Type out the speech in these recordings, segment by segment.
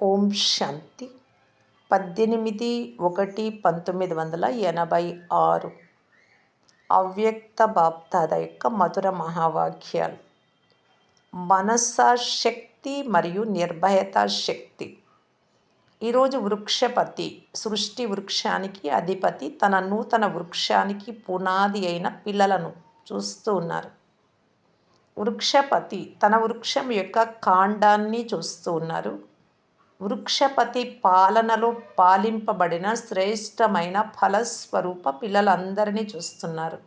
ఓం శాంతి 18/1/1986 అవ్యక్త బాప్దాద యొక్క మధుర మహావాక్యాలు. మనసా శక్తి మరియు నిర్భయత శక్తి. ఈరోజు వృక్షపతి, సృష్టి వృక్షానికి అధిపతి, తన నూతన వృక్షానికి పునాది అయిన పిల్లలను చూస్తూ ఉన్నారు. వృక్షపతి తన వృక్షం యొక్క కాండాన్ని చూస్తూ ఉన్నారు. వృక్షపతి పాలనలో పాలింపబడిన శ్రేష్టమైన ఫలస్వరూప పిల్లలందరినీ చూస్తున్నారు.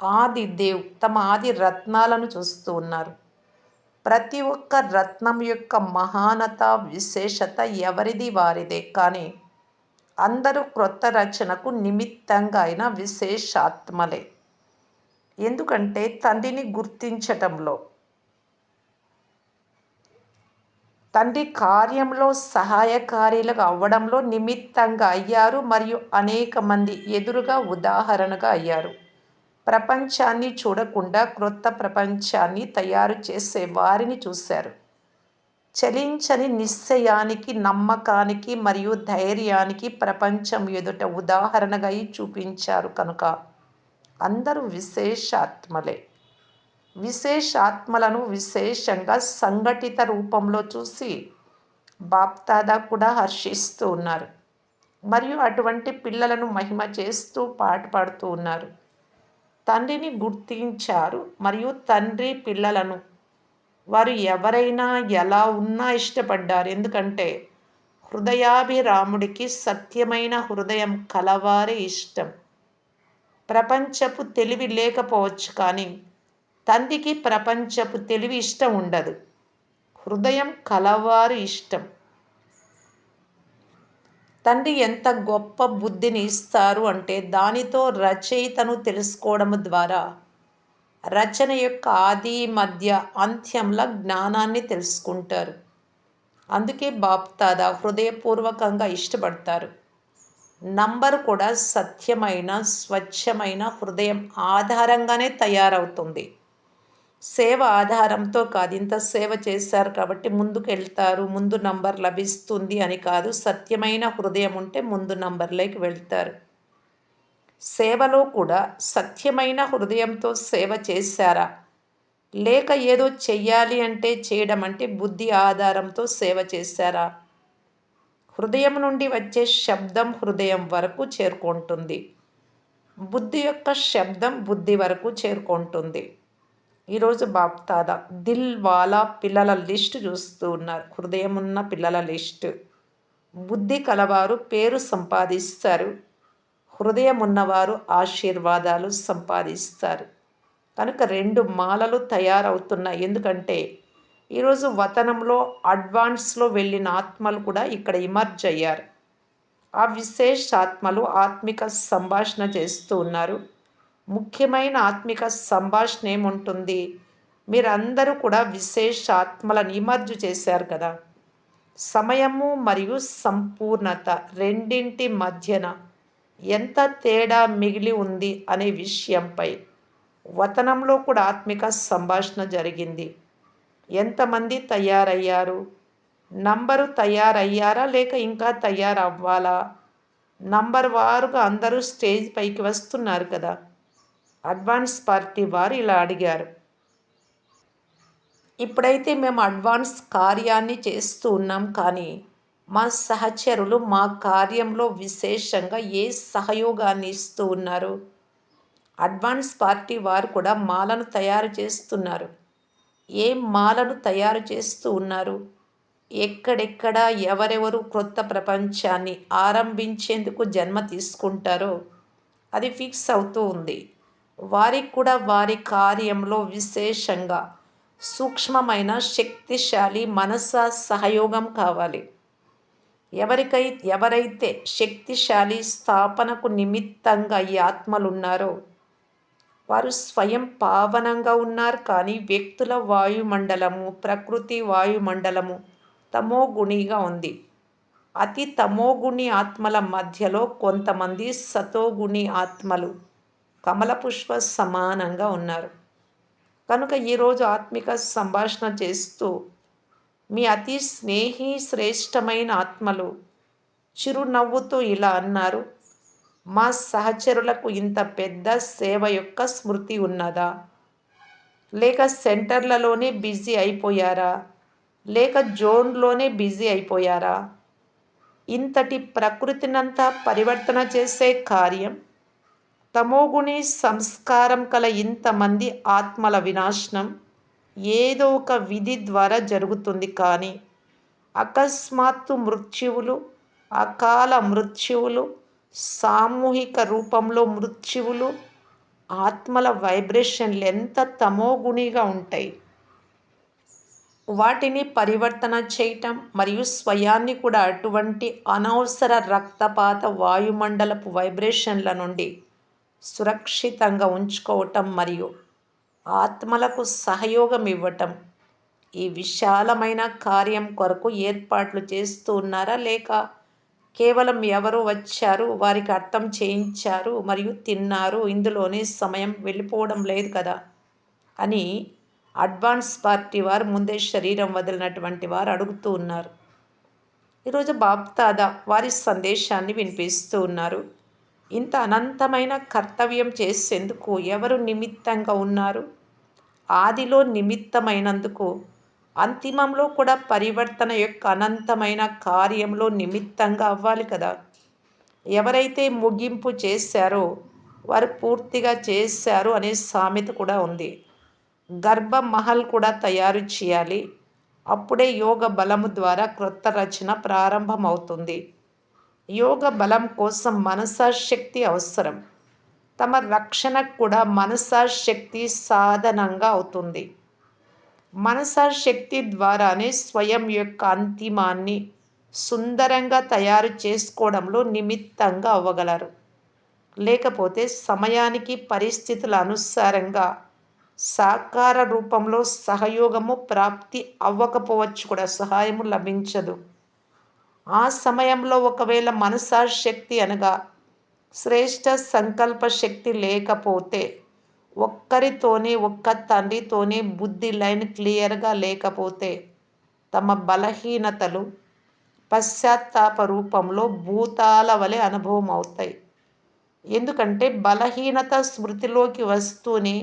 ఆది దేవ్ తమ ఆది రత్నాలను చూస్తూ ఉన్నారు. ప్రతి ఒక్క రత్నం యొక్క మహానత విశేషత ఎవరిది వారిదే, కానీ అందరూ క్రొత్త రచనకు నిమిత్తంగా అయిన విశేషాత్మలే. ఎందుకంటే తండ్రిని గుర్తించటంలో, తండ్రి కార్యంలో సహాయకారిలుగా అవ్వడంలో నిమిత్తంగా అయ్యారు మరియు అనేక మంది ఎదురుగా ఉదాహరణగా అయ్యారు. ప్రపంచాన్ని చూడకుండా క్రొత్త ప్రపంచాన్ని తయారు చేసే వారిని చూశారు. చలించని నిశ్చయానికి, నమ్మకానికి మరియు ధైర్యానికి ప్రపంచం ఎదుట ఉదాహరణగా చూపించారు. కనుక అందరూ విశేషాత్మలే. విశేషాత్మలను విశేషంగా సంఘటిత రూపంలో చూసి బాప్దాదా కూడా హర్షిస్తూ ఉన్నారు మరియు అటువంటి పిల్లలను మహిమ చేస్తూ పాట పాడుతూ ఉన్నారు. తండ్రిని గుర్తించారు మరియు తండ్రి పిల్లలను వారు ఎవరైనా ఎలా ఉన్నా ఇష్టపడ్డారు. ఎందుకంటే హృదయాభిరాముడికి సత్యమైన హృదయం కలవారే ఇష్టం. ప్రపంచపు తెలివి లేకపోవచ్చు, కానీ తండ్రికి ప్రపంచపు తెలివి ఇష్టం ఉండదు. హృదయం కలవారు ఇష్టం. తండ్రి ఎంత గొప్ప బుద్ధిని ఇస్తారు అంటే దానితో రచయితను తెలుసుకోవడం ద్వారా రచన యొక్క ఆది మధ్య అంత్యంల జ్ఞానాన్ని తెలుసుకుంటారు. అందుకే బాప్దాదా హృదయపూర్వకంగా ఇష్టపడతారు. నంబర్ కూడా సత్యమైన స్వచ్ఛమైన హృదయం ఆధారంగానే తయారవుతుంది. సేవ ఆధారంతో కాదు. ఇంత సేవ చేశారు కాబట్టి ముందుకు వెళ్తారు, ముందు నంబర్ లభిస్తుంది అని కాదు. సత్యమైన హృదయం ఉంటే ముందు నంబర్లోకి వెళ్తారు. సేవలో కూడా సత్యమైన హృదయంతో సేవ చేశారా, లేక ఏదో చెయ్యాలి అంటే చేయడం అంటే బుద్ధి ఆధారంతో సేవ చేశారా? హృదయం నుండి వచ్చే శబ్దం హృదయం వరకు చేరుకుంటుంది. బుద్ధి యొక్క శబ్దం బుద్ధి వరకు చేరుకుంటుంది. ఈరోజు బాప్దాదా దిల్ వాలా పిల్లల లిస్టు చూస్తూ ఉన్నారు. హృదయం ఉన్న పిల్లల లిస్టు. బుద్ధి కలవారు పేరు సంపాదిస్తారు, హృదయం ఉన్నవారు ఆశీర్వాదాలు సంపాదిస్తారు. కనుక 2 మాలలు తయారవుతున్నాయి. ఎందుకంటే ఈరోజు వతనంలో అడ్వాన్స్లో వెళ్ళిన ఆత్మలు కూడా ఇక్కడ ఇమర్జ్ అయ్యారు. ఆ విశేషాత్మలు ఆత్మిక సంభాషణ చేస్తూ ఉన్నారు. ముఖ్యమైన ఆత్మిక సంభాషణ ఏముంటుంది? మీరందరూ కూడా విశేషాత్మలను ఇమర్జ్ చేశారు కదా. సమయము మరియు సంపూర్ణత రెండింటి మధ్యన ఎంత తేడా మిగిలి ఉంది అనే విషయంపై వతనంలో కూడా ఆత్మిక సంభాషణ జరిగింది. ఎంతమంది తయారయ్యారు? నంబరు తయారయ్యారా లేక ఇంకా తయారవ్వాలా? నంబర్ వారుగా అందరూ స్టేజ్ పైకి వస్తున్నారు కదా. అడ్వాన్స్ పార్టీ వారు ఇలా అడిగారు. ఇప్పుడైతే మేము అడ్వాన్స్ కార్యాన్ని చేస్తూ ఉన్నాం, కానీ మా సహచరులు మా కార్యంలో విశేషంగా ఏ సహయోగాన్ని ఇస్తూ ఉన్నారు? అడ్వాన్స్ పార్టీ వారు కూడా మాలను తయారు చేస్తున్నారు. ఏ మాలను తయారు చేస్తూ ఉన్నారు? ఎక్కడెక్కడ ఎవరెవరు క్రొత్త ప్రపంచాన్ని ఆరంభించేందుకు జన్మ తీసుకుంటారో అది ఫిక్స్ అవుతూ ఉంది. వారికి కూడా వారి కార్యంలో విశేషంగా సూక్ష్మమైన శక్తిశాలి మనస సహయోగం కావాలి. ఎవరైతే శక్తిశాలి స్థాపనకు నిమిత్తంగా ఈ ఆత్మలున్నారో వారు స్వయం పావనంగా ఉన్నారు, కానీ వ్యక్తుల వాయుమండలము, ప్రకృతి వాయుమండలము తమోగుణిగా ఉంది. అతి తమోగుణి ఆత్మల మధ్యలో కొంతమంది సతోగుణి ఆత్మలు కమలపుష్ప సమానంగా ఉన్నారు. కనుక ఈరోజు ఆత్మిక సంభాషణ చేస్తూ మీ అతి స్నేహి శ్రేష్టమైన ఆత్మలు చిరునవ్వుతూ ఇలా అన్నారు, మా సహచరులకు ఇంత పెద్ద సేవ యొక్క స్మృతి ఉన్నదా? లేక సెంటర్లలోనే బిజీ అయిపోయారా? లేక జోన్లోనే బిజీ అయిపోయారా? ఇంతటి ప్రకృతినంతా పరివర్తన చేసే కార్యం, తమోగుణి సంస్కారం కల ఇంతమంది ఆత్మల వినాశనం ఏదో ఒక విధి ద్వారా జరుగుతుంది. కానీ అకస్మాత్తు మృత్యువులు, అకాల మృత్యువులు, సామూహిక రూపంలో మృత్యువులు, ఆత్మల వైబ్రేషన్లు ఎంత తమోగుణిగా ఉంటాయి. వాటిని పరివర్తన చేయటం మరియు స్వయాన్ని కూడా అటువంటి అనవసర రక్తపాత వాయుమండలపు వైబ్రేషన్ల నుండి సురక్షితంగా ఉంచుకోవటం మరియు ఆత్మలకు సహయోగం ఇవ్వటం, ఈ విశాలమైన కార్యం కొరకు ఏర్పాట్లు చేస్తూ ఉన్నారా? లేక కేవలం ఎవరో వచ్చారు, వారికి అర్థం చేయించారు మరియు తిన్నారు, ఇందులోనే సమయం వెళ్ళిపోవడం లేదు కదా అని అడ్వాన్స్ పార్టీ వారు, ముందే శరీరం వదిలినటువంటి వారు అడుగుతూ ఉన్నారు. ఈరోజు బాప్దాదా వారి సందేశాన్ని వినిపిస్తూ ఉన్నారు. ఇంత అనంతమైన కర్తవ్యం చేసేందుకు ఎవరు నిమిత్తంగా ఉన్నారు? ఆదిలో నిమిత్తమైనందుకు అంతిమంలో కూడా పరివర్తన యొక్క అనంతమైన కార్యంలో నిమిత్తంగా అవ్వాలి కదా. ఎవరైతే ముగింపు చేశారో వారు పూర్తిగా చేశారు అనే సామెత కూడా ఉంది. గర్భ మహల్ కూడా తయారు చేయాలి. అప్పుడే యోగ బలము ద్వారా క్రొత్త రచన ప్రారంభమవుతుంది. యోగ బలం కోసం మనసాశక్తి అవసరం. తమ రక్షణకు కూడా మనసాశక్తి సాధనంగా అవుతుంది. మనసాశక్తి ద్వారానే స్వయం యొక్క అంతిమాన్ని సుందరంగా తయారు చేసుకోవడంలో నిమిత్తంగా అవ్వగలరు. లేకపోతే సమయానికి పరిస్థితుల అనుసారంగా సాకార రూపంలో సహయోగము ప్రాప్తి అవ్వకపోవచ్చు, కూడా సహాయము లభించదు. ఆ సమయంలో ఒకవేళ మనసాశక్తి అనగా శ్రేష్ట సంకల్ప శక్తి లేకపోతే, ఒక్కరితోనే ఒక్క తండ్రితోనే బుద్ధి లైన్ క్లియర్గా లేకపోతే, తమ బలహీనతలు పశ్చాత్తాప రూపంలో భూతాల వలె అనుభవం అవుతాయి. ఎందుకంటే బలహీనత స్మృతిలోకి వస్తూనే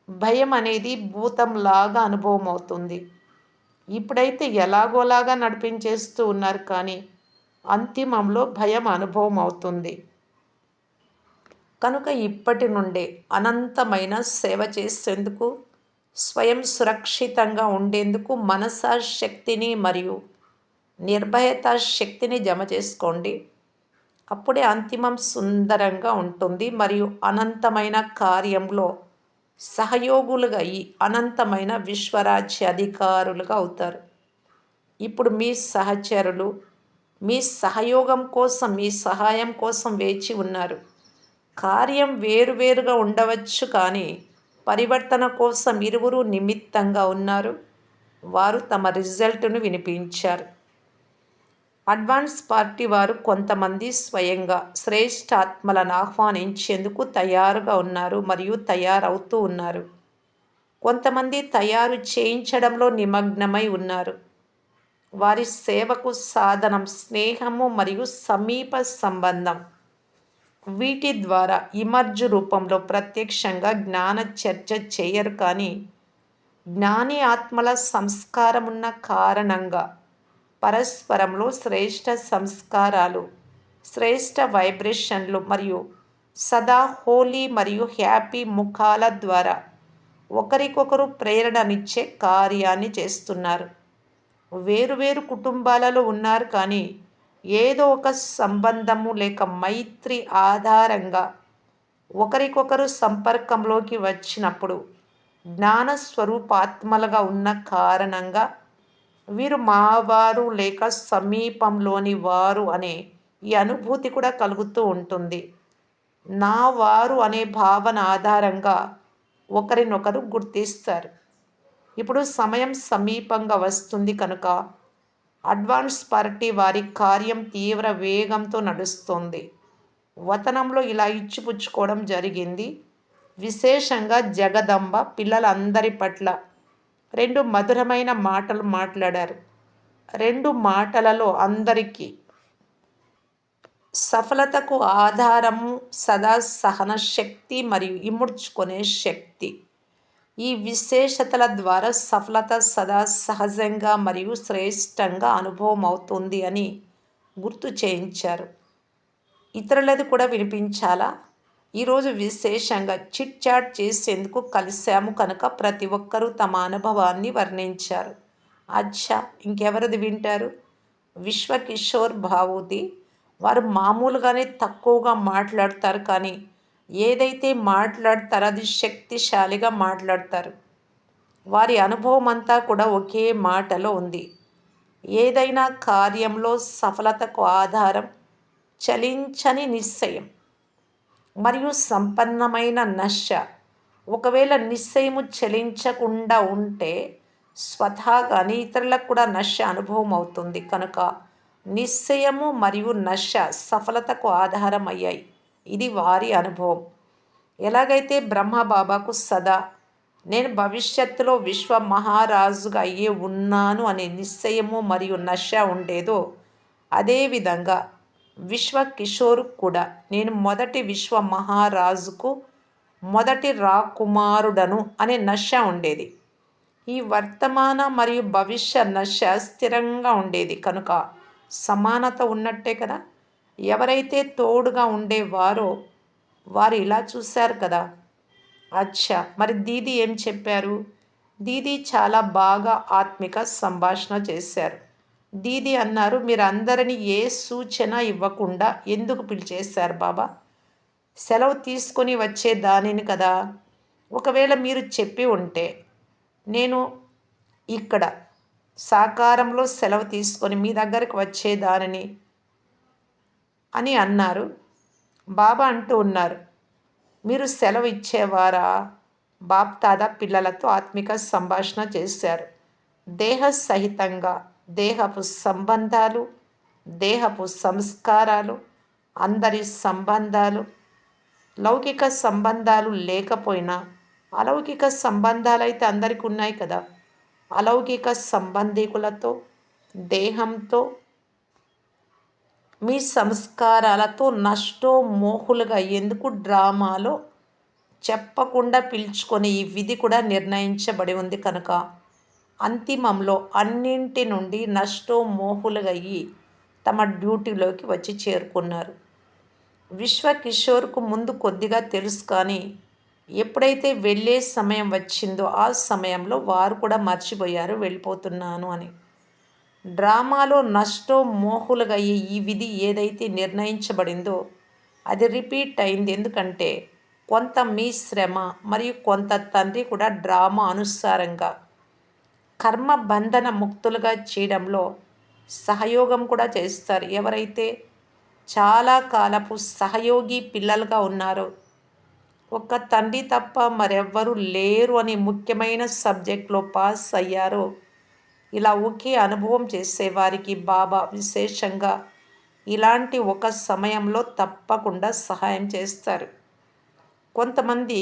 భయం అనేది భూతంలాగా అనుభవం అవుతుంది. ఇప్పుడైతే ఎలాగోలాగా నడిపించేస్తూ ఉన్నారు, కానీ అంతిమంలో భయం అనుభవం అవుతుంది. కనుక ఇప్పటి నుండే అనంతమైన సేవ చేసేందుకు, స్వయం సురక్షితంగా ఉండేందుకు మనసాశక్తిని మరియు నిర్భయత శక్తిని జమ చేసుకోండి. అప్పుడే అంతిమం సుందరంగా ఉంటుంది మరియు అనంతమైన కార్యంలో సహయోగులుగా ఈ అనంతమైన విశ్వరాజ్య అధికారులుగా అవుతారు. ఇప్పుడు మీ సహచరులు మీ సహయోగం కోసం, మీ సహాయం కోసం వేచి ఉన్నారు. కార్యం వేరువేరుగా ఉండవచ్చు, కానీ పరివర్తన కోసం ఇరువురు నిమిత్తంగా ఉన్నారు. వారు తమ రిజల్ట్ను వినిపించారు. అడ్వాన్స్ పార్టీ వారు కొంతమంది స్వయంగా శ్రేష్ఠాత్మలను ఆహ్వానించేందుకు తయారుగా ఉన్నారు మరియు తయారవుతూ ఉన్నారు. కొంతమంది తయారు చేయించడంలో నిమగ్నమై ఉన్నారు. వారి సేవకు సాధనం స్నేహము మరియు సమీప సంబంధం. వీటి ద్వారా ఇమర్జ్ రూపంలో ప్రత్యక్షంగా జ్ఞాన చర్చ చేయరు, కానీ జ్ఞాని ఆత్మల సంస్కారమున్న కారణంగా పరస్పరంలో శ్రేష్ఠ సంస్కారాలు, శ్రేష్ఠ వైబ్రేషన్లు మరియు సదా హోలీ మరియు హ్యాపీ ముఖాల ద్వారా ఒకరికొకరు ప్రేరణనిచ్చే కార్యాన్ని చేస్తున్నారు. వేరువేరు కుటుంబాలలో ఉన్నారు, కానీ ఏదో ఒక సంబంధము లేక మైత్రి ఆధారంగా ఒకరికొకరు సంపర్కంలోకి వచ్చినప్పుడు జ్ఞాన స్వరూపాత్మలుగా ఉన్న కారణంగా వీరు మావారు లేక సమీపంలోని వారు అనే ఈ అనుభూతి కూడా కలుగుతూ ఉంటుంది. నా వారు అనే భావన ఆధారంగా ఒకరినొకరు గుర్తిస్తారు. ఇప్పుడు సమయం సమీపంగా వస్తుంది కనుక అడ్వాన్స్ పార్టీ వారి కార్యం తీవ్ర వేగంతో నడుస్తోంది. వతనంలో ఇలా ఇచ్చిపుచ్చుకోవడం జరిగింది. విశేషంగా జగదంబ పిల్లలందరి పట్ల 2 మధురమైన మాటలు మాట్లాడారు. రెండు మాటలలో అందరికీ సఫలతకు ఆధారము సదా సహన శక్తి మరియు ఇముడ్చుకునే శక్తి. ఈ విశేషతల ద్వారా సఫలత సదా సహజంగా మరియు శ్రేష్టంగా అనుభవం అవుతుంది అని గుర్తు చేయించారు. ఇతరులది కూడా వినిపించాలా? ఈరోజు విశేషంగా చిట్ చాట్ చేసేందుకు కలిశాము కనుక ప్రతి ఒక్కరూ తమ అనుభవాన్ని వర్ణించారు. అచ్చా, ఇంకెవరిది వింటారు? విశ్వకిషోర్ భావూది. వారు మామూలుగానే తక్కువగా మాట్లాడతారు, కానీ ఏదైతే మాట్లాడతారో అది శక్తిశాలిగా మాట్లాడతారు. వారి అనుభవం అంతా కూడా ఒకే మాటలో ఉంది. ఏదైనా కార్యంలో సఫలతకు ఆధారం చలించని నిశ్చయం మరియు సంపన్నమైన నశ. ఒకవేళ నిశ్చయము చలించకుండా ఉంటే స్వతహాగానే ఇతరులకు కూడా నశ అనుభవం అవుతుంది. కనుక నిశ్చయము మరియు నశ సఫలతకు ఆధారం అయ్యాయి. ఇది వారి అనుభవం. ఎలాగైతే బ్రహ్మబాబాకు సదా నేను భవిష్యత్తులో విశ్వ మహారాజుగా అయ్యే ఉన్నాను అనే నిశ్చయము మరియు నశ ఉండేదో, అదేవిధంగా విశ్వకిషోర్ కూడా నేను మొదటి విశ్వ మహారాజుకు మొదటి రాకుమారుడను అనే నశ ఉండేది. ఈ వర్తమాన మరియు భవిష్య నశ స్థిరంగా ఉండేది. కనుక సమానత ఉన్నట్టే కదా. ఎవరైతే తోడుగా ఉండేవారో వారు ఇలా చూశారు కదా. అచ్చా, మరి దీదీ ఏం చెప్పారు? దీదీ చాలా బాగా ఆత్మిక సంభాషణ చేశారు. దీదీ అన్నారు, మీరందరినీ ఏ సూచన ఇవ్వకుండా ఎందుకు పిలిచేశారు బాబా? సెలవు తీసుకొని వచ్చే దానిని కదా. ఒకవేళ మీరు చెప్పి ఉంటే నేను ఇక్కడ సాకారంలో సెలవు తీసుకొని మీ దగ్గరికి వచ్చేదానిని అని అన్నారు. బాబా అంటూ ఉన్నారు, మీరు సెలవు ఇచ్చేవారా? బాప్దాదా పిల్లలతో ఆత్మిక సంభాషణ చేశారు. దేహ సహితంగా దేహపు సంబంధాలు, దేహపు సంస్కారాలు, అందరి సంబంధాలు, లౌకిక సంబంధాలు లేకపోయినా అలౌకిక సంబంధాలు అయితే అందరికీ ఉన్నాయి కదా. అలౌకిక సంబంధికులతో, దేహంతో, మీ సంస్కారాలతో నష్టో మోహులుగా ఎందుకు డ్రామాలో చెప్పకుండా పిలుచుకొని ఈ విధి కూడా నిర్ణయించబడి ఉంది. కనుక అంతిమంలో అన్నింటి నుండి నష్టో మోహులుగయ్యి తమ డ్యూటీలోకి వచ్చి చేరుకున్నారు. విశ్వకిషోర్కు ముందు కొద్దిగా తెలుసు, కానీ ఎప్పుడైతే వెళ్ళే సమయం వచ్చిందో ఆ సమయంలో వారు కూడా మర్చిపోయారు వెళ్ళిపోతున్నాను అని. డ్రామాలో నష్టో మోహులుగయ్యే ఈ విధి ఏదైతే నిర్ణయించబడిందో అది రిపీట్ అయింది. ఎందుకంటే కొంత మీ శ్రమ మరియు కొంత తండ్రి కూడా డ్రామా అనుసారంగా కర్మ బంధన ముక్తులుగా చేయడంలో సహయోగం కూడా చేస్తారు. ఎవరైతే చాలా కాలపు సహయోగి పిల్లలుగా ఉన్నారో, ఒక్క తండ్రి తప్ప మరెవ్వరూ లేరు అని ముఖ్యమైన సబ్జెక్ట్లో పాస్ అయ్యారో, ఇలా ఒకే అనుభవం చేసేవారికి బాబా విశేషంగా ఇలాంటి ఒక సమయంలో తప్పకుండా సహాయం చేస్తారు. కొంతమంది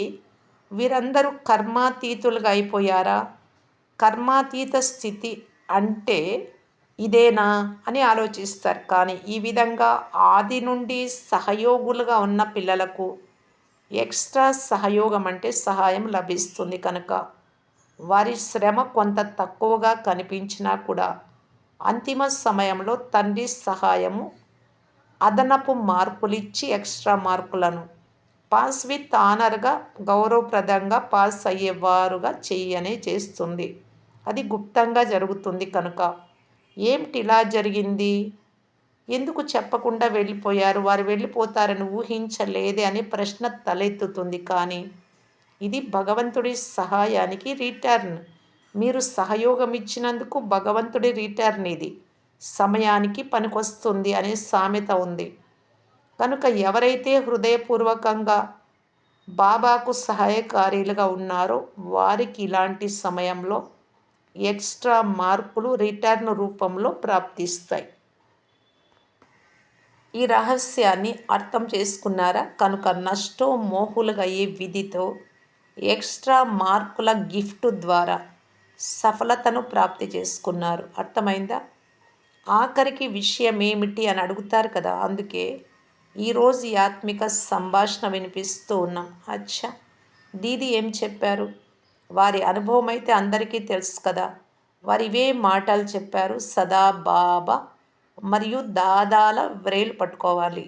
వీరందరూ కర్మాతీతులుగా అయిపోయారా? కర్మాతీత స్థితి అంటే ఇదేనా అని ఆలోచిస్తారు. కానీ ఈ విధంగా ఆది నుండి సహయోగులుగా ఉన్న పిల్లలకు ఎక్స్ట్రా సహయోగం అంటే సహాయం లభిస్తుంది. కనుక వారి శ్రమ కొంత తక్కువగా కనిపించినా కూడా అంతిమ సమయంలో తండ్రి సహాయము అదనపు మార్కులిచ్చి ఎక్స్ట్రా మార్కులను పాస్ విత్ ఆనర్గా గౌరవప్రదంగా పాస్ అయ్యేవారుగా చెయ్యనే చేస్తుంది. అది గుప్తంగా జరుగుతుంది. కనుక ఏమిటి ఇలా జరిగింది, ఎందుకు చెప్పకుండా వెళ్ళిపోయారు, వారు వెళ్ళిపోతారని ఊహించలేదే అనే ప్రశ్న తలెత్తుతుంది. కానీ ఇది భగవంతుడి సహాయానికి రిటర్న్. మీరు సహయోగం ఇచ్చినందుకు భగవంతుడి రిటర్న్ ఇది. సమయానికి పనికొస్తుంది అనే సామెత ఉంది. కనుక ఎవరైతే హృదయపూర్వకంగా బాబాకు సహాయకారీలుగా ఉన్నారో వారికి ఇలాంటి సమయంలో ఎక్స్ట్రా మార్కులు రిటర్న్ రూపంలో ప్రాప్తిస్తాయి. ఈ రహస్యాన్ని అర్థం చేసుకున్నారా? కనుక నష్టో మోహులుగా అయ్యే విధితో ఎక్స్ట్రా మార్కుల గిఫ్ట్ ద్వారా సఫలతను ప్రాప్తి చేసుకున్నారు. అర్థమైందా? ఆఖరికి విషయమేమిటి అని అడుగుతారు కదా! అందుకే ఈరోజు ఈ ఆత్మిక సంభాషణ వినిపిస్తూ ఉన్నాం. అచ్చా! దీది ఏం చెప్పారు? వారి అనుభవం అయితే అందరికీ తెలుసు కదా! వారు ఇవే మాటలు చెప్పారు. సదా బాబా మరియు దాదాల వ్రేలు పట్టుకోవాలి.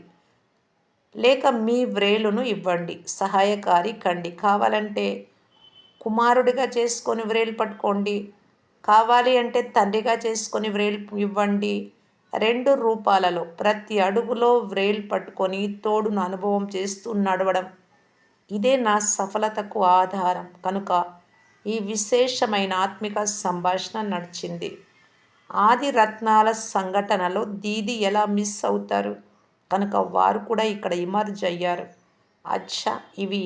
లేక మీ వ్రేలును ఇవ్వండి. సహాయకారి కండి. కావాలంటే కుమారుడిగా చేసుకొని వ్రేలు పట్టుకోండి. కావాలి అంటే తండ్రిగా చేసుకొని వ్రేలు ఇవ్వండి. 2 రూపాలలో ప్రతి అడుగులో వ్రేలు పట్టుకొని తోడును అనుభవం చేస్తూ నడవడం. ఇదే నా సఫలతకు ఆధారం. కనుక ఈ విశేషమైన ఆత్మిక సంభాషణ నడిచింది. ఆది రత్నాల సంఘటనలో దీది ఎలా మిస్ అవుతారు? కనుక వారు కూడా ఇక్కడ ఇమర్జ్ అయ్యారు. అచ్చా! ఇవి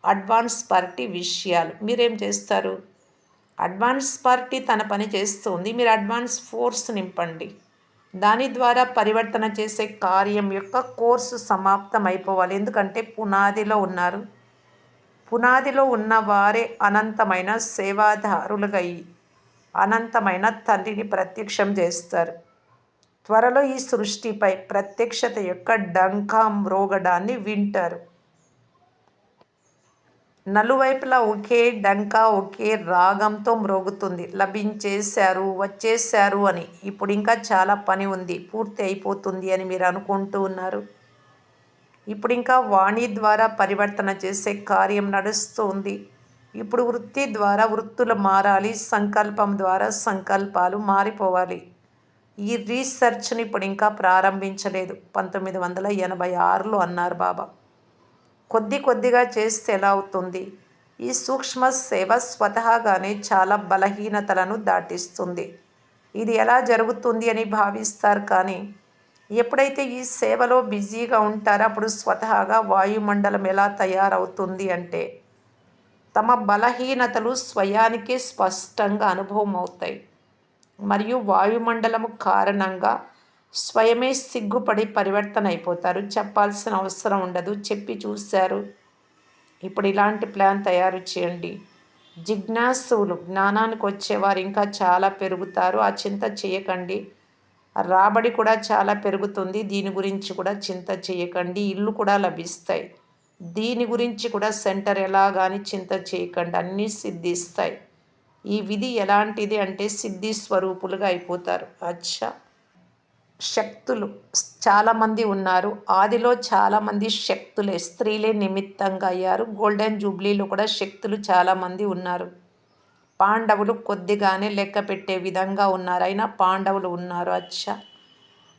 అడ్వాన్స్ పార్టీ విషయాలు. మీరేం చేస్తారు? అడ్వాన్స్ పార్టీ తన పని చేస్తుంది. మీరు అడ్వాన్స్ ఫోర్స్ నింపండి. దాని ద్వారా పరివర్తన చేసే కార్యం యొక్క కోర్సు సమాప్తం అయిపోవాలి. ఎందుకంటే పునాదిలో ఉన్నారు. పునాదిలో ఉన్నవారే అనంతమైన సేవాదారులుగా అయి అనంతమైన తండ్రిని ప్రత్యక్షం చేస్తారు. త్వరలో ఈ సృష్టిపై ప్రత్యక్షత యొక్క డంకా మ్రోగడాన్ని వింటారు. నలువైపులా ఒకే డంకా ఒకే రాగంతో మ్రోగుతుంది. లభించేశారు, వచ్చేశారు అని. ఇప్పుడు ఇంకా చాలా పని ఉంది, పూర్తి అయిపోతుంది అని మీరు అనుకుంటూ ఉన్నారు. ఇప్పుడు ఇంకా వాణి ద్వారా పరివర్తన చేసే కార్యం నడుస్తూ ఉంది. ఇప్పుడు వృత్తి ద్వారా వృత్తులు మారాలి. సంకల్పం ద్వారా సంకల్పాలు మారిపోవాలి. ఈ రీసెర్చ్ని ఇప్పుడు ఇంకా ప్రారంభించలేదు. 1986లో అన్నారు బాబా. కొద్ది కొద్దిగా చేస్తే ఎలా అవుతుంది? ఈ సూక్ష్మ సేవ స్వతహాగానే చాలా బలహీనతలను దాటిస్తుంది. ఇది ఎలా జరుగుతుంది అని భావిస్తారు. కానీ ఎప్పుడైతే ఈ సేవలో బిజీగా ఉంటారో అప్పుడు స్వతహాగా వాయుమండలం ఎలా తయారవుతుంది అంటే తమ బలహీనతలు స్వయానికే స్పష్టంగా అనుభవం అవుతాయి. మరియు వాయుమండలము కారణంగా స్వయమే సిగ్గుపడి పరివర్తన అయిపోతారు. చెప్పాల్సిన అవసరం ఉండదు. చెప్పి చూశారు. ఇప్పుడు ఇలాంటి ప్లాన్ తయారు చేయండి. జిజ్ఞాసులు జ్ఞానానికి వచ్చేవారు ఇంకా చాలా పెరుగుతారు. ఆ చింత చేయకండి. రాబడి కూడా చాలా పెరుగుతుంది. దీని గురించి కూడా చింత చేయకండి. ఇల్లు కూడా లభిస్తాయి. దీని గురించి కూడా సెంటర్ ఎలాగాని చింత చేయకండి. అన్నీ సిద్ధిస్తాయి. ఈ విధి ఎలాంటిది అంటే సిద్ధి స్వరూపులుగా అయిపోతారు. అచ్చా! శక్తులు చాలామంది ఉన్నారు. ఆదిలో చాలామంది శక్తులే స్త్రీలే నిమిత్తంగా అయ్యారు. గోల్డెన్ జూబ్లీలో కూడా శక్తులు చాలామంది ఉన్నారు. పాండవులు కొద్దిగానే లెక్క పెట్టే విధంగా ఉన్నారు. అయినా పాండవులు ఉన్నారు. అచ్చా!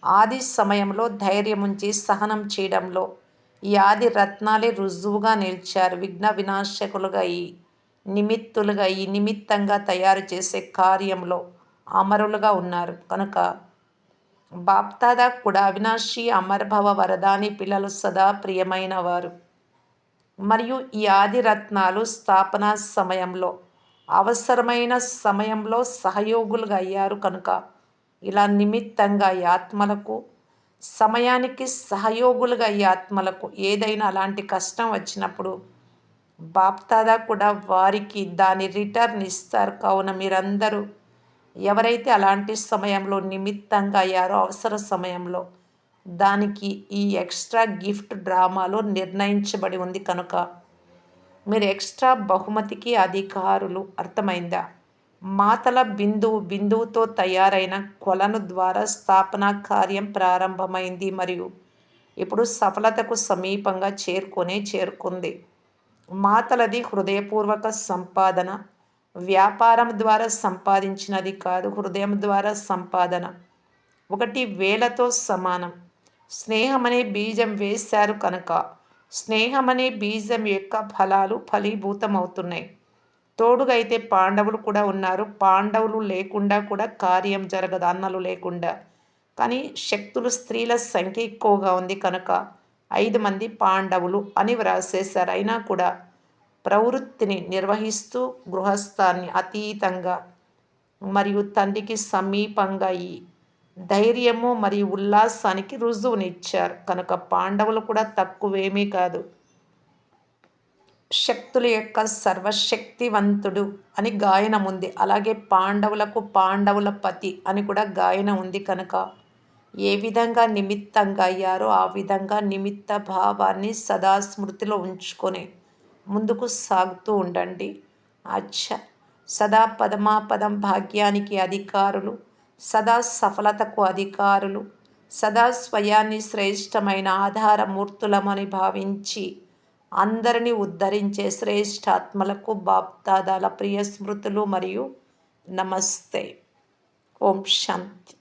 ఆది సమయంలో ధైర్యముంచి సహనం చేయడంలో ఈ ఆది రత్నాలే రుజువుగా నిలిచారు. విఘ్న వినాశకులుగా ఈ నిమిత్తులుగా ఈ నిమిత్తంగా తయారు చేసే కార్యంలో అమరులుగా ఉన్నారు. కనుక బాప్దాదా కూడా అవినాశి అమర్భవ వరదాని పిల్లలు సదా ప్రియమైన వారు. మరియు ఈ ఆది రత్నాలు స్థాపన సమయంలో అవసరమైన సమయంలో సహయోగులుగా అయ్యారు. కనుక ఇలా నిమిత్తంగా ఈ ఆత్మలకు సమయానికి సహయోగులుగా ఈ ఆత్మలకు ఏదైనా అలాంటి కష్టం వచ్చినప్పుడు బాప్దాదా కూడా వారికి దాని రిటర్న్ ఇస్తారు. కావున మీరందరూ ఎవరైతే అలాంటి సమయంలో నిమిత్తంగా అయ్యారో అవసర సమయంలో దానికి ఈ ఎక్స్ట్రా గిఫ్ట్ డ్రామాలో నిర్ణయించబడి ఉంది. కనుక మీరు ఎక్స్ట్రా బహుమతికి అధికారులు. అర్థమైందా? మాతల బిందువుతో తయారైన కొలను ద్వారా స్థాపన కార్యం ప్రారంభమైంది మరియు ఇప్పుడు సఫలతకు సమీపంగా చేరుకుంది. మాతలది హృదయపూర్వక సంపాదన. వ్యాపారం ద్వారా సంపాదించినది కాదు, హృదయం ద్వారా సంపాదన. 1,000తో సమానం. స్నేహమనే బీజం వేశారు కనుక స్నేహమనే బీజం యొక్క ఫలాలు ఫలీభూతమవుతున్నాయి. తోడుగా అయితే పాండవులు కూడా ఉన్నారు. పాండవులు లేకుండా కూడా కార్యం జరగదు, అన్నలు లేకుండా. కానీ శక్తులు స్త్రీల సంఖ్య ఎక్కువగా ఉంది కనుక 5 మంది పాండవులు అని వ్రాసేశారు. అయినా కూడా ప్రవృత్తిని నిర్వహిస్తూ గృహస్థాన్ని అతీతంగా మరియు తండ్రికి సమీపంగా ఈ ధైర్యము మరియు ఉల్లాసానికి రుజువునిచ్చారు. కనుక పాండవులు కూడా తక్కువేమీ కాదు. శక్తుల యొక్క సర్వశక్తివంతుడు అని గాయనం ఉంది. అలాగే పాండవులకు పాండవుల పతి అని కూడా గాయనం ఉంది. కనుక ఏ విధంగా నిమిత్తంగా అయ్యారో ఆ విధంగా నిమిత్త భావాన్ని సదా స్మృతిలో ఉంచుకొని ముందుకు సాగుతూ ఉండండి. అచ్చ సదా పదమాపదం భాగ్యానికి అధికారులు, సదా సఫలతకు అధికారులు, సదా స్వయాన్ని శ్రేష్టమైన ఆధారమూర్తులమని భావించి అందరినీ ఉద్ధరించే శ్రేష్ఠాత్మలకు బాప్దాదాల ప్రియ స్మృతులు మరియు నమస్తే. ఓం శాంతి.